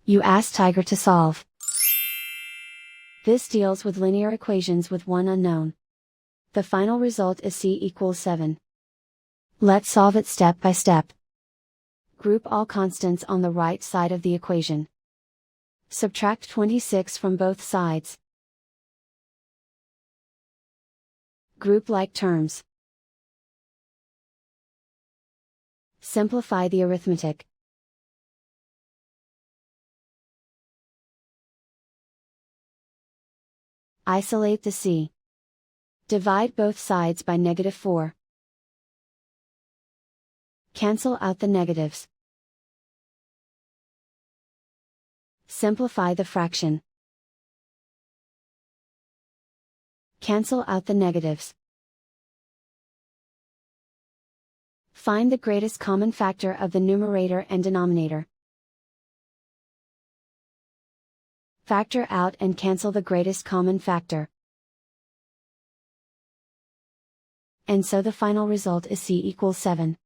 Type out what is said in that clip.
You ask Tiger to solve. This deals with linear equations with one unknown. The final result is c equals 7. Let's solve it step by step. Group all constants on the right side of the equation. Subtract 26 from both sides. Group like terms. Simplify the arithmetic. Isolate the c. Divide both sides by -4. Cancel out the negatives. Simplify the fraction. Cancel out the negatives. Find the greatest common factor of the numerator and denominator. Factor out and cancel the greatest common factor. And so the final result is c equals 7.